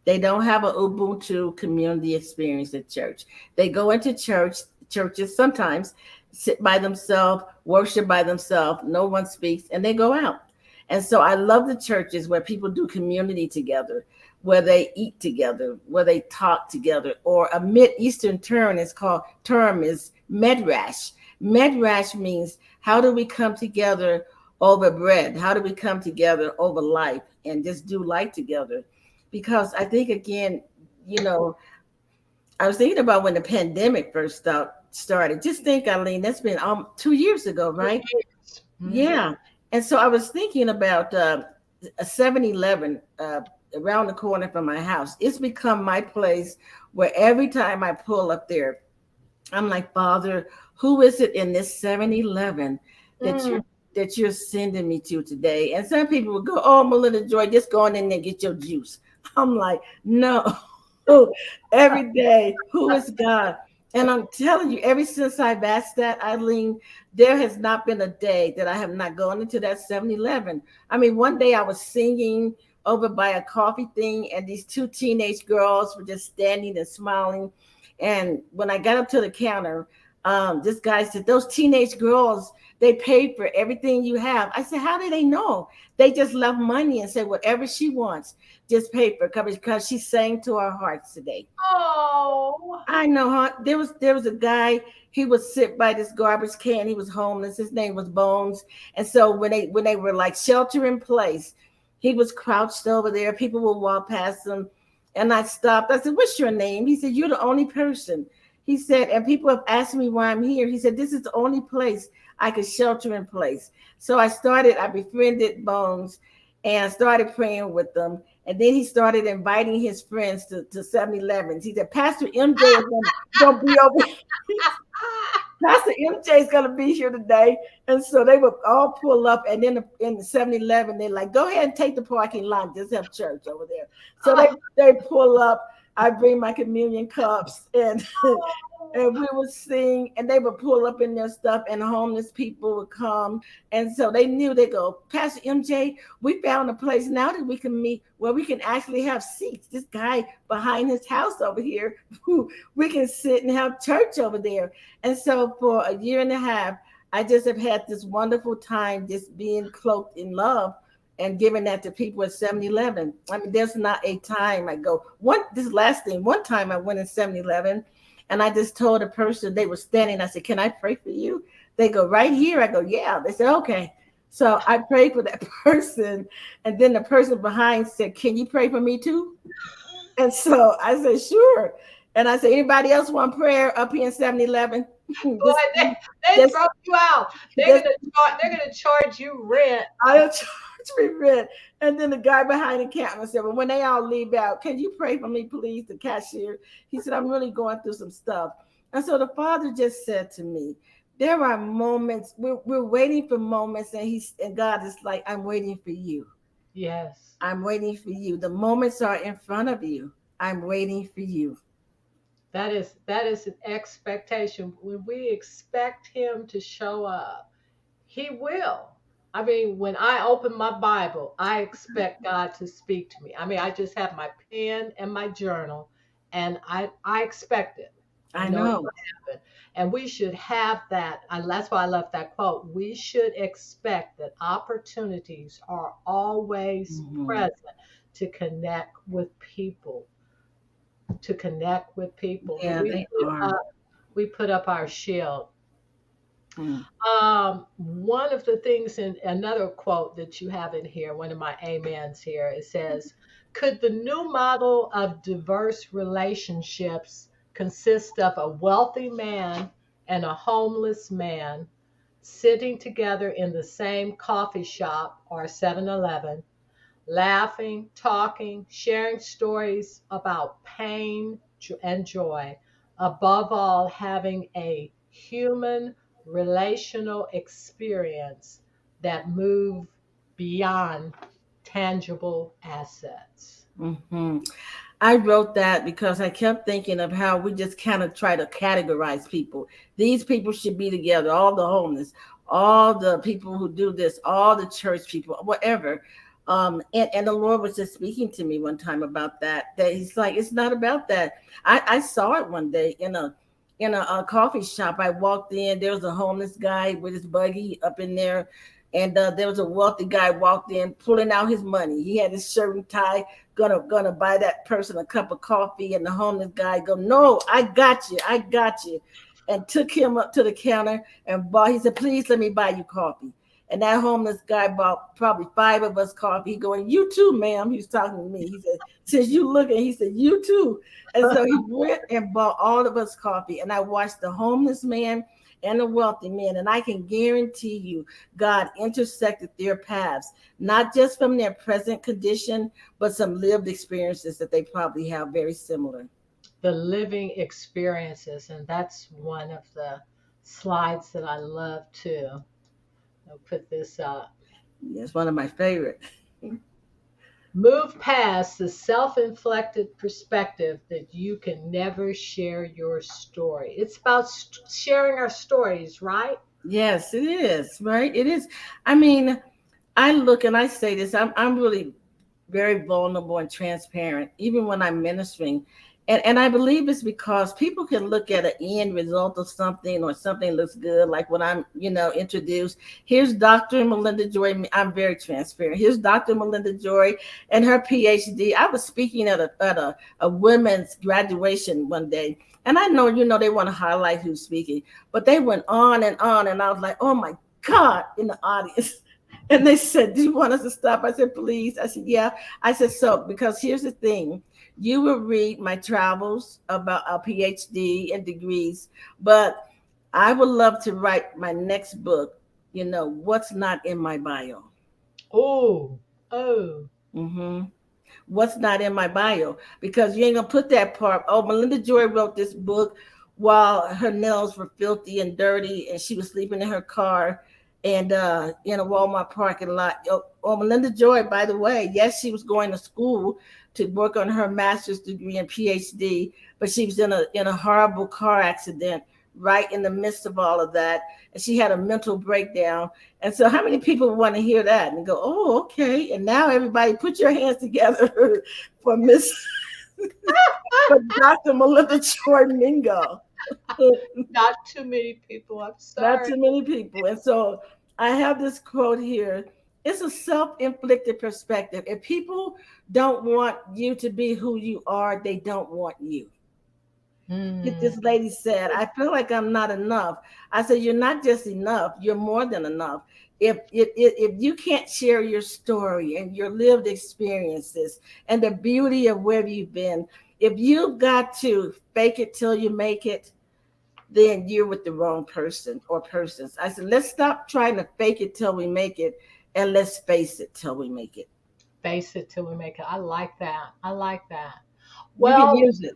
They don't have an Ubuntu community experience at church. They go into churches sometimes, sit by themselves, worship by themselves, no one speaks, and they go out. And so I love the churches where people do community together, where they eat together, where they talk together. Or a Mid-Eastern term is medrash. Medrash means how do we come together over bread? How do we come together over life and just do life together? Because I think again, you know, I was thinking about when the pandemic first started. Just think, Eileen, that's been 2 years ago, right? Mhm. Yeah. And so I was thinking about a 7-Eleven around the corner from my house. It's become my place where every time I pull up there, I'm like, Father, who is it in this 7-Eleven that Mm. you're sending me to today? And some people would go, oh, Melindajoy, just go in there and get your juice. I'm like, no. Every day, who is God? And I'm telling you, ever since I've asked that, Eileen, there has not been a day that I have not gone into that 7-Eleven. I mean, one day I was singing over by a coffee thing, and these two teenage girls were just standing and smiling. And when I got up to the counter, this guy said, those teenage girls, they paid for everything you have. I said, how do they know? They just left money and said, whatever she wants, just pay for it because she sang to our hearts today. Oh, I know, huh? There was a guy. He would sit by this garbage can. He was homeless. His name was Bones. And so when they were like shelter in place, he was crouched over there. People would walk past him, and I stopped. I said, "What's your name?" He said, "You're the only person." He said, and people have asked me why I'm here. He said, "This is the only place I could shelter in place." So I befriended Bones, and I started praying with them. And then he started inviting his friends to 7-Elevens. He said, Pastor MJ is gonna be over. Pastor MJ is gonna be here today. And so they would all pull up, and then in the 7-Eleven, they're like, go ahead and take the parking lot, just have church over there. So oh, they pull up, I bring my communion cups, and and we would sing, and they would pull up in their stuff, and homeless people would come. And so they knew, they go, Pastor MJ, we found a place now that we can meet where we can actually have seats. This guy behind his house over here, we can sit and have church over there. And so for a year and a half, I just have had this wonderful time just being cloaked in love and giving that to people at 7-Eleven. I mean, there's not a time I go. This last thing, one time I went in 7-Eleven, and I just told a person, they were standing, I said, can I pray for you? They go, right here. I go, yeah. They said, okay. So I prayed for that person. And then the person behind said, can you pray for me too? And so I said, sure. And I said, anybody else want prayer up here in 7-Eleven? boy, just, they just, throw you out. just, They're gonna charge you rent. I'll charge me rent. And then the guy behind the counter said, well, when they all leave out, can you pray for me, please, the cashier? He said, I'm really going through some stuff. And so the father just said to me, there are moments, we're waiting for moments, and God is like, I'm waiting for you. Yes, I'm waiting for you. The moments are in front of you. I'm waiting for you. that is an expectation. When we expect him to show up, he will. I mean, when I open my Bible, I expect God to speak to me. I mean, I just have my pen and my journal, and I expect it. I I know it's know. going to happen. And we should have that. And that's why I love that quote. We should expect that opportunities are always Hmm. present to connect with people, to connect with people. That Yeah, they are. we put up our shield. Mm. One of the things in another quote that you have in here, one of my amens here, it says, could the new model of diverse relationships consist of a wealthy man and a homeless man sitting together in the same coffee shop or 7-Eleven, laughing, talking, sharing stories about pain and joy, above all, having a human relational experience that move beyond tangible assets? Hmm. I wrote that because I kept thinking of how we just kind of try to categorize people. These people should be together, all the homeless, all the people who do this, all the church people, whatever. And the Lord was just speaking to me one time about that. That He's like, it's not about that. I saw it one day in a coffee shop. I walked in. There was a homeless guy with his buggy up in there, and there was a wealthy guy walked in, pulling out his money. He had his shirt and tie, gonna buy that person a cup of coffee, and the homeless guy go, no, I got you, and took him up to the counter and bought. He said, please let me buy you coffee. And that homeless guy bought probably five of us coffee. He going, you too, ma'am. He was talking to me. He said, since you looking, he said, you too. And so he went and bought all of us coffee. And I watched the homeless man and the wealthy man. And I can guarantee you, God intersected their paths, not just from their present condition, but some lived experiences that they probably have very similar. The living experiences, and that's one of the slides that I love too. I'll put this up. It's one of my favorite. Move past the self inflicted perspective that you can never share your story. It's about sharing our stories, right? Yes, it is, right? It is. I mean, I look and I say this, I'm really very vulnerable and transparent, even when I'm ministering. And I believe it's because people can look at an end result of something or something looks good, like when I'm, introduced. Here's Dr. Melinda Joy. I'm very transparent. Here's Dr. Melinda Joy and her PhD. I was speaking at a women's graduation one day. And I know, they want to highlight who's speaking, but they went on and on. And I was like, oh my God, in the audience. And they said, do you want us to stop? I said, please. I said, yeah. I said, so, because here's the thing. You will read my travels about a PhD and degrees, but I would love to write my next book, what's not in my bio. Oh, oh, Hmm. What's not in my bio, because you ain't gonna put that part. Oh, Melinda Joy wrote this book while her nails were filthy and dirty, and she was sleeping in her car and in a Walmart parking lot. Oh, Melinda Joy, by the way, yes, she was going to school to work on her master's degree and PhD, but she was in a horrible car accident right in the midst of all of that, and she had a mental breakdown. And so, how many people want to hear that and go, "Oh, okay"? And now, everybody, put your hands together for Miss for Dr. Melinda Joy Mingo. not too many people. I'm Not sorry. too many people. And so, I have this quote here. It's a self-inflicted perspective. If people don't want you to be who you are, they don't want you. Hmm. This lady said, I feel like I'm not enough. I said, you're not just enough, you're more than enough. If you can't share your story and your lived experiences and the beauty of where you've been, if you've got to fake it till you make it, then you're with the wrong person or persons. I said, let's stop trying to fake it till we make it, and let's face it till we make it. Face it till we make it. I like that. I like that. You can Well, use it.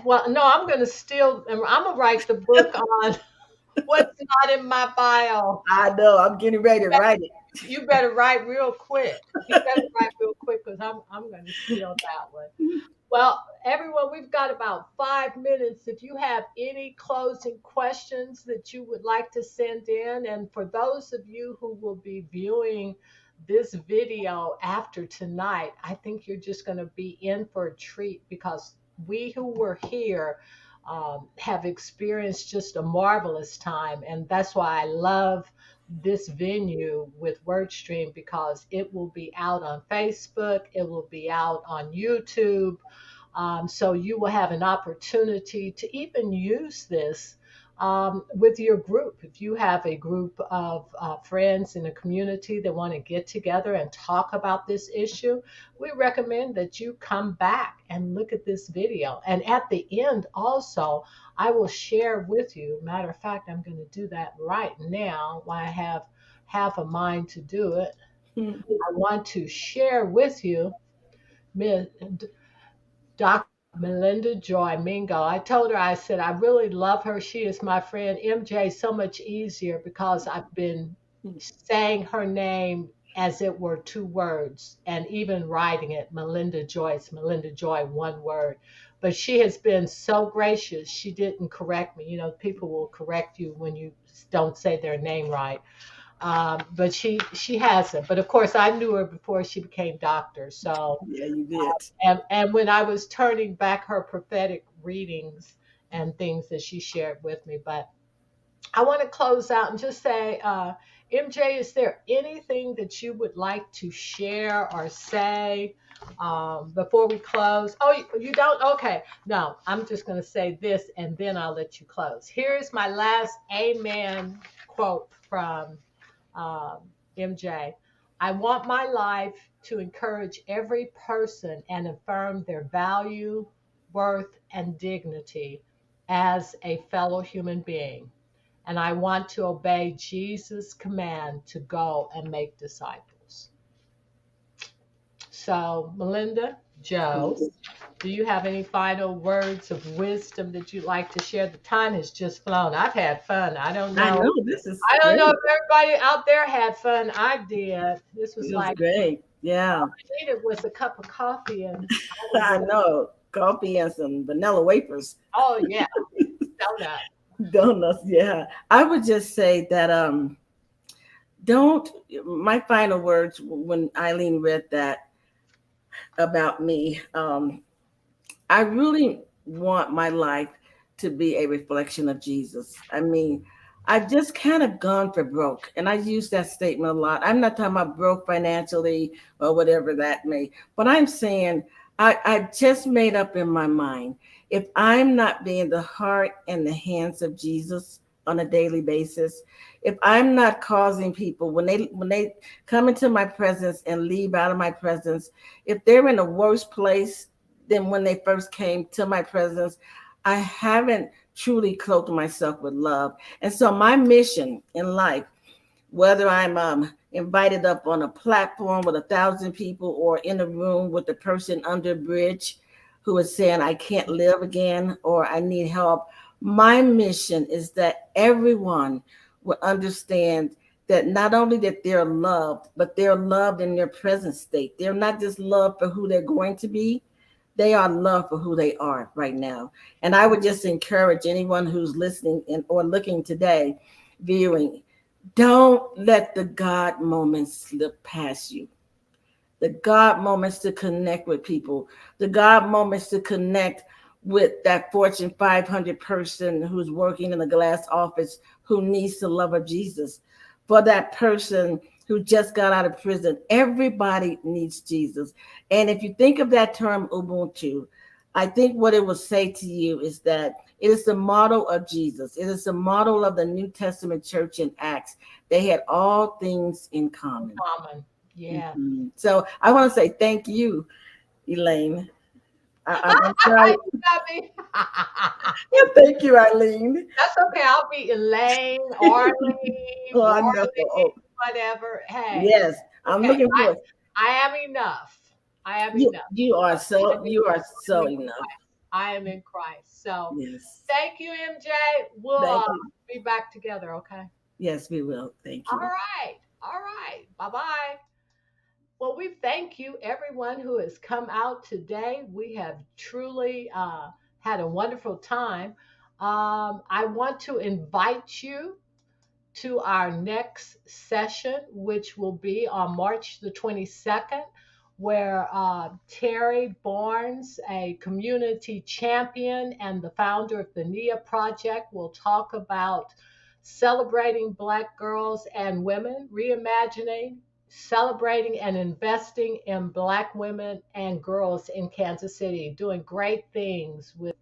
well, no, I'm going to steal, I'm going to write the book on what's not in my bio. I know, I'm getting ready to write it. You better write real quick. You better write real quick because I'm going to steal that one. Well, everyone, we've got about 5 minutes. If you have any closing questions that you would like to send in, and for those of you who will be viewing this video after tonight, I think you're just going to be in for a treat because we who were here have experienced just a marvelous time. And that's why I love this venue with WordStream because it will be out on Facebook, it will be out on YouTube. So you will have an opportunity to even use this with your group. If you have a group of friends in a community that want to get together and talk about this issue, we recommend that you come back and look at this video. And at the end, also, I will share with you. Matter of fact, I'm going to do that right now while I have half a mind to do it. I want to share with you Dr. Melindajoy Mingo. I told her, I said, I really love her. She is my friend. MJ is so much easier because I've been saying her name as it were two words and even writing it, Melinda Joyce, Melinda Joy, one word. But she has been so gracious. She didn't correct me. You know, people will correct you when you don't say their name right. But she hasn't. But of course, I knew her before she became doctor. So Yeah, you did. and when I was turning back her prophetic readings and things that she shared with me. But I want to close out and just say, MJ, is there anything that you would like to share or say before we close? Oh, you don't? Okay. No, I'm just going to say this and then I'll let you close. Here's my last amen quote from MJ. I want my life to encourage every person and affirm their value, worth, and dignity as a fellow human being. And I want to obey Jesus' command to go and make disciples. So, Melinda, Joe, do you have any final words of wisdom that you'd like to share? The time has just flown. I've had fun. I don't I know. know this is I don't great. know if everybody out there had fun. I did. This was This is like great. all Yeah, I needed was a cup of coffee and I was I ready. know. Coffee and some vanilla wafers, Oh yeah, donut. donuts. Yeah, I would just say that don't. My final words when Eileen read that about me. I really want my life to be a reflection of Jesus. I mean, I've just kind of gone for broke. And I use that statement a lot. I'm not talking about broke financially or whatever that may, but I'm saying I just made up in my mind. If I'm not being the heart and the hands of Jesus on a daily basis, if I'm not causing people when they come into my presence and leave out of my presence, if they're in a worse place than when they first came to my presence, I haven't truly clothed myself with love. And so my mission in life, whether I'm invited up on a platform with 1,000 people or in a room with a person under a bridge who is saying, I can't live again or I need help, my mission is that everyone will understand that not only that they're loved, but they're loved in their present state. They're not just loved for who they're going to be, they are loved for who they are right now. And I would just encourage anyone who's listening or looking today, viewing, don't let the God moments slip past you. The God moments to connect with people, the God moments to connect with that Fortune 500 person who's working in a glass office who needs the love of Jesus. For that person who just got out of prison, everybody needs Jesus. And if you think of that term Ubuntu, I think what it will say to you is that it is the model of Jesus. It is the model of the New Testament church in Acts. They had all things in common. Common. Yeah. Mhm. So I want to say thank you, Elaine. I'm sorry. You got me. Yeah, thank you, Eileen. That's okay. I'll be Elaine, Arlene, Oh, I know. Marlene, Oh, whatever. Hey, yes, I'm okay. looking for I am enough. I am you. enough. You are I'm so. in You are I'm so in enough. Christ. I am in Christ. So Yes. thank you, MJ. We'll Thank you. be back together, okay? Yes, we will. Thank All you. right. All right. Bye bye. Well, we thank you, everyone who has come out today. We have truly had a wonderful time. I want to invite you to our next session, which will be on March the 22nd, where Terry Barnes, a community champion and the founder of the NIA Project, will talk about celebrating Black girls and women, reimagining, celebrating, and investing in Black women and girls in Kansas City, doing great things with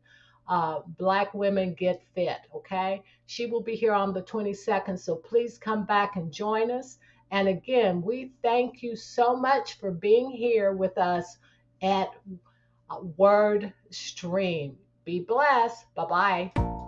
Black Women Get Fit. Okay. She will be here on the 22nd. So please come back and join us. And again, we thank you so much for being here with us at Word Stream. Be blessed. Bye bye.